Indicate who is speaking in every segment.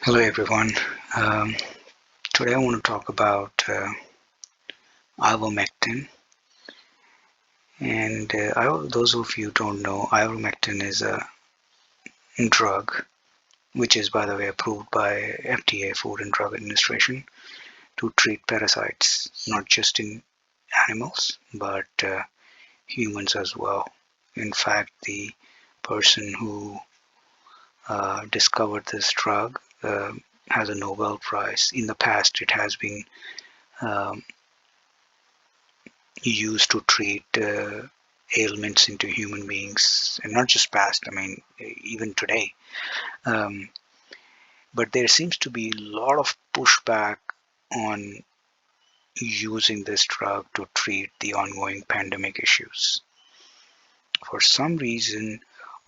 Speaker 1: Hello everyone. Um, Today I want to talk about ivermectin. And those of you who don't know, ivermectin is a drug which is, by the way, approved by FDA, Food and Drug Administration, to treat parasites, not just in animals but humans as well. In fact, the person who discovered this drug has a Nobel Prize. In the past, it has been um, used to treat ailments into human beings, and not just past, I mean, even today. Um, but there seems to be a lot of pushback on using this drug to treat the ongoing pandemic issues. For some reason,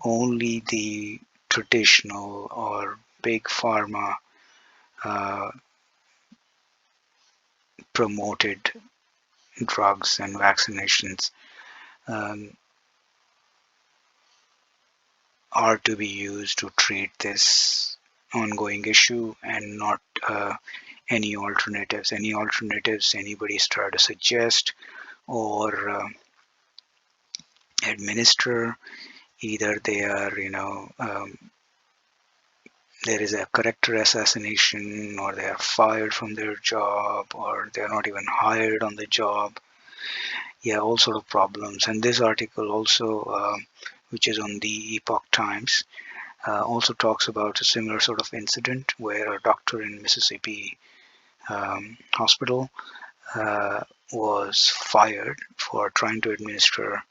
Speaker 1: only the traditional or big pharma uh, promoted drugs and vaccinations um, are to be used to treat this ongoing issue, and not any alternatives. Any alternatives anybody's tried to suggest or administer, either they are, there is a character assassination, or they are fired from their job, or they are not even hired on the job. Yeah, all sort of problems. And this article also, which is on the Epoch Times, also talks about a similar sort of incident where a doctor in Mississippi hospital was fired for trying to administer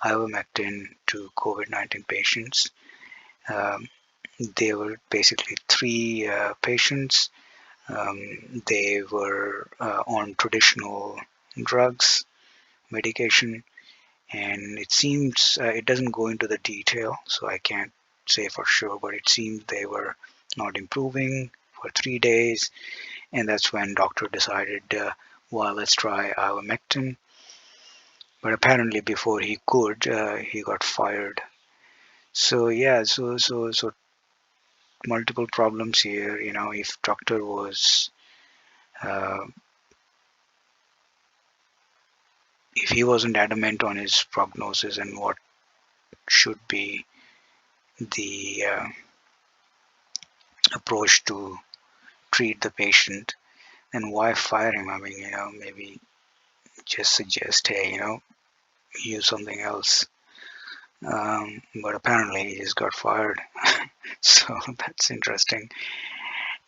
Speaker 1: ivermectin to COVID-19 patients. Um, there were basically three patients. They were on traditional drugs, medication, and it seems it doesn't go into the detail, so I can't say for sure, but it seems they were not improving for 3 days, and that's when doctor decided, well, let's try ivermectin. But apparently, before he could, he got fired. So yeah, so multiple problems here. If doctor was, uh, if he wasn't adamant on his prognosis and what should be the approach to treat the patient, then why fire him? I mean, maybe just suggest, hey, use something else. But apparently he just got fired. So that's interesting.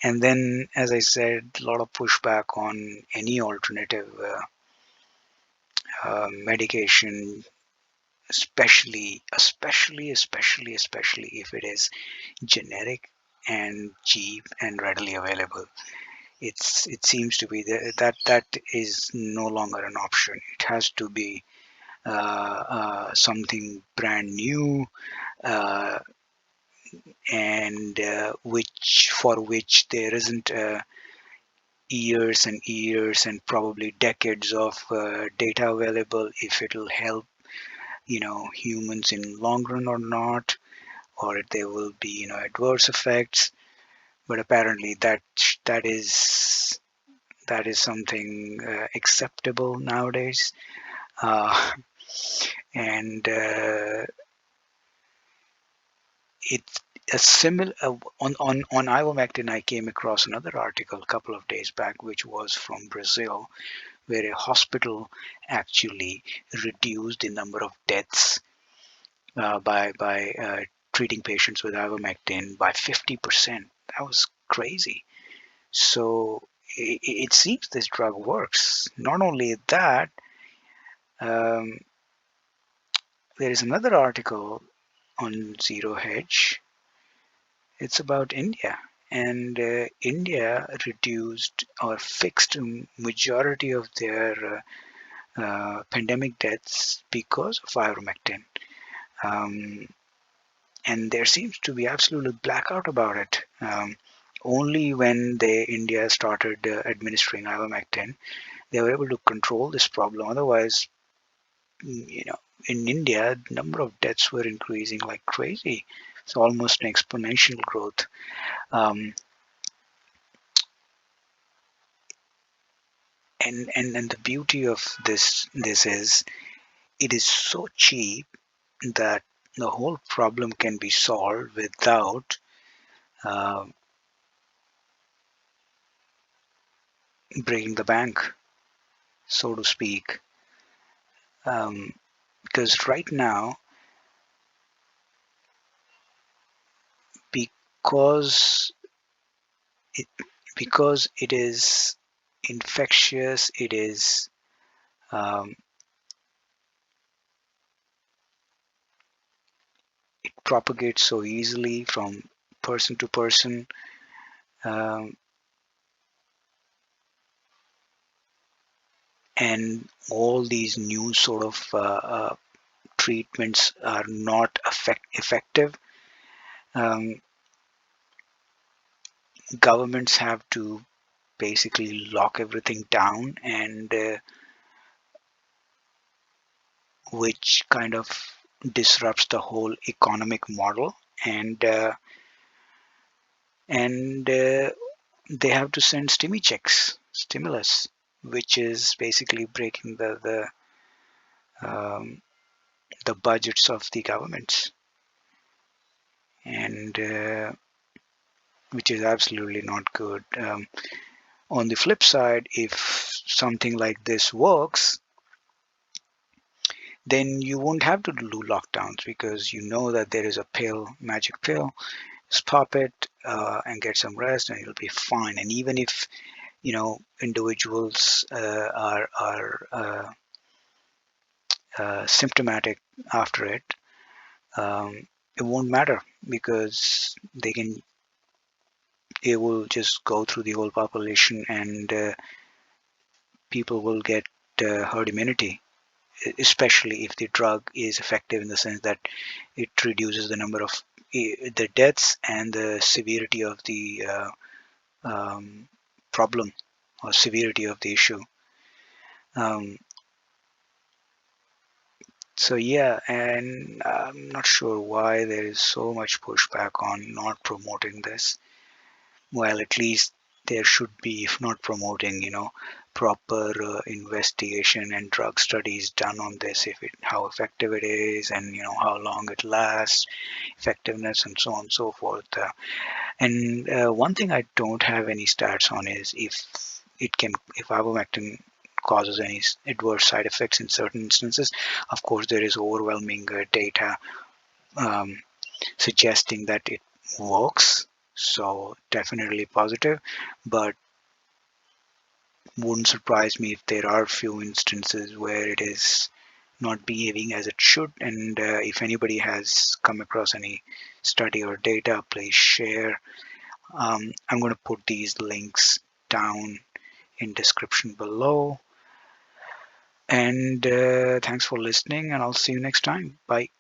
Speaker 1: And then, as I said, a lot of pushback on any alternative medication, especially if it is generic and cheap and readily available. It seems to be that is no longer an option. It has to be something brand new, uh, and which there isn't years and years and probably decades of data available, if it'll help humans in long run or not, or if there will be adverse effects. But apparently that is that is something acceptable nowadays. uh, and it's a similar on ivermectin. I came across another article a couple of days back, which was from Brazil, where a hospital actually reduced the number of deaths by treating patients with ivermectin by 50%. That was crazy. So it seems this drug works. Not only that, um, there is another article on Zero Hedge. It's about India. And India reduced or fixed a majority of their pandemic deaths because of ivermectin. Um, and there seems to be absolutely blackout about it. Only when India started administering ivermectin, they were able to control this problem. Otherwise, in India, the number of deaths were increasing like crazy. It's almost an exponential growth. Um, and the beauty of this is it is so cheap that the whole problem can be solved without uh, breaking the bank, so to speak. Um, because right now, because it because it is infectious, um, it propagates so easily from person to person. Um, and all these new sort of treatments are not effective. Um, Governments have to basically lock everything down, and which kind of disrupts the whole economic model. And they have to send stimulus, which is basically breaking um, the budgets of the governments, and which is absolutely not good. On the flip side, if something like this works, then you won't have to do lockdowns because you know that there is a pill, magic pill. Just pop it and get some rest, and it'll be fine. And even if individuals are symptomatic after it, um, it won't matter because it will just go through the whole population, and people will get herd immunity, especially if the drug is effective in the sense that it reduces the number of the deaths and the severity of the um, problem or severity of the issue. Um, so yeah, and I'm not sure why there is so much pushback on not promoting this. Well, at least there should be, if not promoting, proper investigation and drug studies done on this, if it how effective it is, and how long it lasts, effectiveness, and so on and so forth. And one thing I don't have any stats on is if ivermectin causes any adverse side effects in certain instances. Of course, there is overwhelming data um, suggesting that it works, so definitely positive, but wouldn't surprise me if there are few instances where it is not behaving as it should. And if anybody has come across any study or data, please share. I'm going to put these links down in description below. And thanks for listening, and I'll see you next time. Bye.